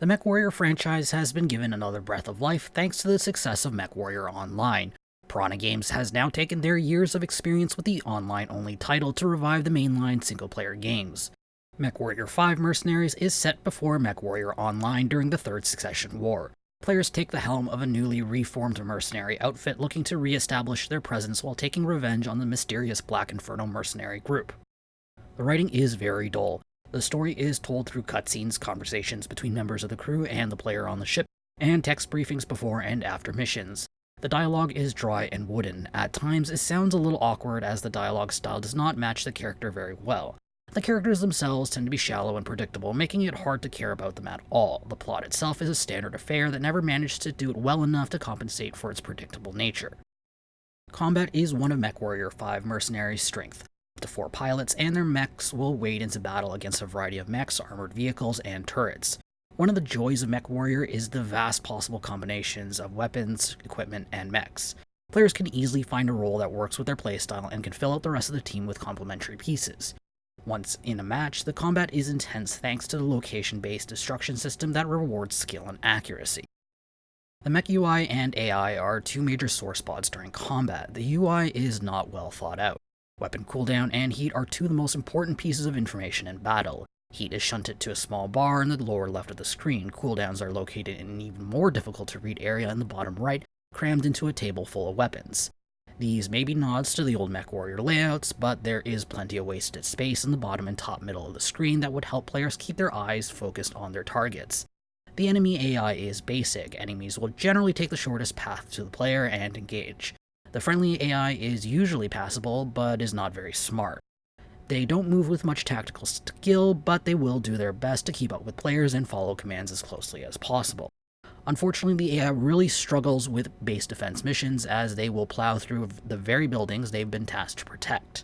The MechWarrior franchise has been given another breath of life thanks to the success of MechWarrior Online. Piranha Games has now taken their years of experience with the online-only title to revive the mainline single-player games. MechWarrior 5 Mercenaries is set before MechWarrior Online during the Third Succession War. Players take the helm of a newly reformed mercenary outfit looking to re-establish their presence while taking revenge on the mysterious Black Inferno mercenary group. The writing is very dull. The story is told through cutscenes, conversations between members of the crew and the player on the ship, and text briefings before and after missions. The dialogue is dry and wooden. At times, it sounds a little awkward as the dialogue style does not match the character very well. The characters themselves tend to be shallow and predictable, making it hard to care about them at all. The plot itself is a standard affair that never managed to do it well enough to compensate for its predictable nature. Combat is one of MechWarrior 5 Mercenaries' strength. Up to 4 pilots and their mechs will wade into battle against a variety of mechs, armored vehicles, and turrets. One of the joys of MechWarrior is the vast possible combinations of weapons, equipment, and mechs. Players can easily find a role that works with their playstyle and can fill out the rest of the team with complementary pieces. Once in a match, the combat is intense thanks to the location-based destruction system that rewards skill and accuracy. The mech UI and AI are two major sore spots during combat. The UI is not well thought out. Weapon cooldown and heat are two of the most important pieces of information in battle. Heat is shunted to a small bar in the lower left of the screen. Cooldowns are located in an even more difficult to read area in the bottom right, crammed into a table full of weapons. These may be nods to the old MechWarrior layouts, but there is plenty of wasted space in the bottom and top middle of the screen that would help players keep their eyes focused on their targets. The enemy AI is basic. Enemies will generally take the shortest path to the player and engage. The friendly AI is usually passable, but is not very smart. They don't move with much tactical skill, but they will do their best to keep up with players and follow commands as closely as possible. Unfortunately, the AI really struggles with base defense missions as they will plow through the very buildings they've been tasked to protect.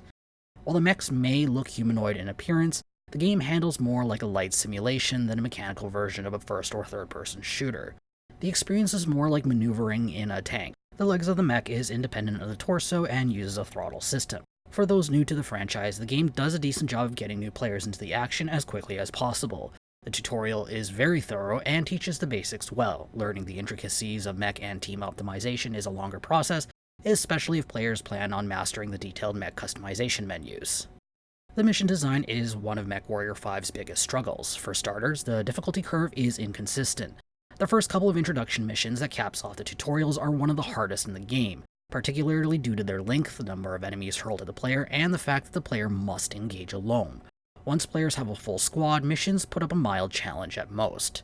While the mechs may look humanoid in appearance, the game handles more like a light simulation than a mechanical version of a first or third person shooter. The experience is more like maneuvering in a tank. The legs of the mech is independent of the torso and uses a throttle system. For those new to the franchise, the game does a decent job of getting new players into the action as quickly as possible. The tutorial is very thorough and teaches the basics well. Learning the intricacies of mech and team optimization is a longer process, especially if players plan on mastering the detailed mech customization menus. The mission design is one of MechWarrior 5's biggest struggles. For starters, the difficulty curve is inconsistent. The first couple of introduction missions that caps off the tutorials are one of the hardest in the game, particularly due to their length, the number of enemies hurled at the player, and the fact that the player must engage alone. Once players have a full squad, missions put up a mild challenge at most.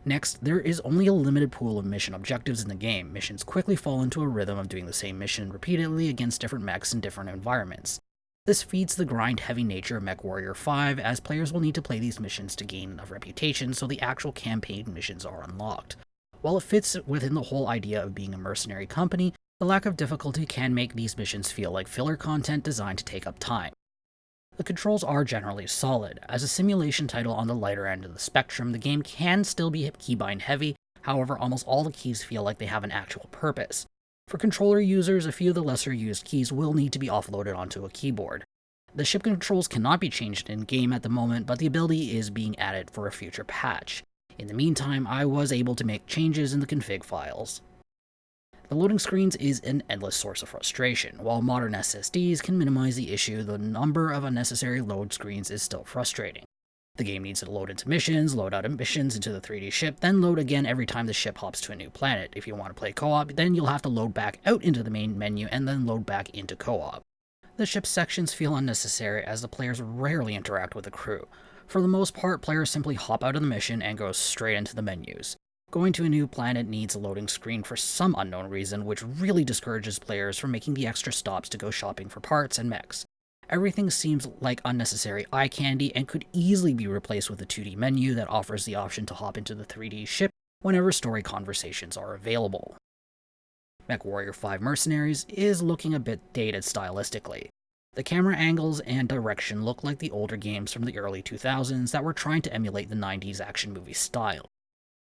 Next, there is only a limited pool of mission objectives in the game. Missions quickly fall into a rhythm of doing the same mission repeatedly against different mechs in different environments. This feeds the grind-heavy nature of MechWarrior 5, as players will need to play these missions to gain enough reputation so the actual campaign missions are unlocked. While it fits within the whole idea of being a mercenary company, the lack of difficulty can make these missions feel like filler content designed to take up time. The controls are generally solid. As a simulation title on the lighter end of the spectrum, the game can still be keybind heavy, however almost all the keys feel like they have an actual purpose. For controller users, a few of the lesser used keys will need to be offloaded onto a keyboard. The ship controls cannot be changed in-game at the moment, but the ability is being added for a future patch. In the meantime, I was able to make changes in the config files. The loading screens is an endless source of frustration. While modern SSDs can minimize the issue, the number of unnecessary load screens is still frustrating. The game needs to load into missions, load out of missions into the 3D ship, then load again every time the ship hops to a new planet. If you want to play co-op, then you'll have to load back out into the main menu and then load back into co-op. The ship sections feel unnecessary as the players rarely interact with the crew. For the most part, players simply hop out of the mission and go straight into the menus. Going to a new planet needs a loading screen for some unknown reason, which really discourages players from making the extra stops to go shopping for parts and mechs. Everything seems like unnecessary eye candy and could easily be replaced with a 2D menu that offers the option to hop into the 3D ship whenever story conversations are available. MechWarrior 5 Mercenaries is looking a bit dated stylistically. The camera angles and direction look like the older games from the early 2000s that were trying to emulate the 90s action movie style.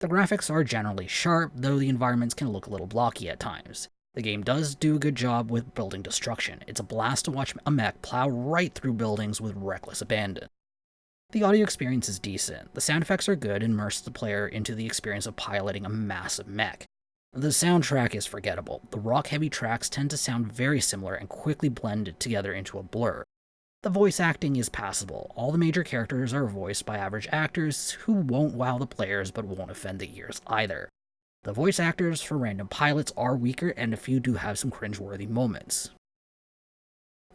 The graphics are generally sharp, though the environments can look a little blocky at times. The game does do a good job with building destruction. It's a blast to watch a mech plow right through buildings with reckless abandon. The audio experience is decent, the sound effects are good and immerse the player into the experience of piloting a massive mech. The soundtrack is forgettable. The rock-heavy tracks tend to sound very similar and quickly blend together into a blur. The voice acting is passable. All the major characters are voiced by average actors who won't wow the players but won't offend the ears either. The voice actors for random pilots are weaker and a few do have some cringeworthy moments.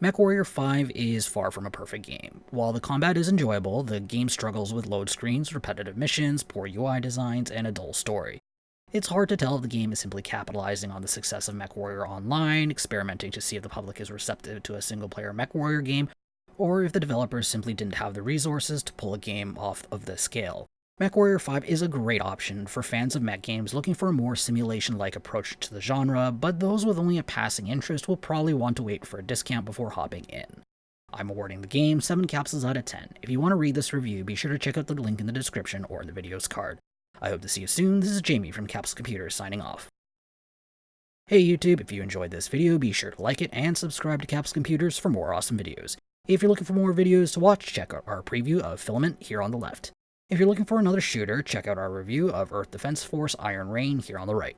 MechWarrior 5 is far from a perfect game. While the combat is enjoyable, the game struggles with load screens, repetitive missions, poor UI designs, and a dull story. It's hard to tell if the game is simply capitalizing on the success of MechWarrior Online, experimenting to see if the public is receptive to a single-player MechWarrior game, or if the developers simply didn't have the resources to pull a game off of this scale. MechWarrior 5 is a great option for fans of mech games looking for a more simulation-like approach to the genre, but those with only a passing interest will probably want to wait for a discount before hopping in. I'm awarding the game 7 capsules out of 10. If you want to read this review, be sure to check out the link in the description or in the video's card. I hope to see you soon. This is Jamie from Capsule Computers signing off. Hey YouTube, if you enjoyed this video, be sure to like it and subscribe to Capsule Computers for more awesome videos. If you're looking for more videos to watch, check out our preview of Filament here on the left. If you're looking for another shooter, check out our review of Earth Defense Force Iron Rain here on the right.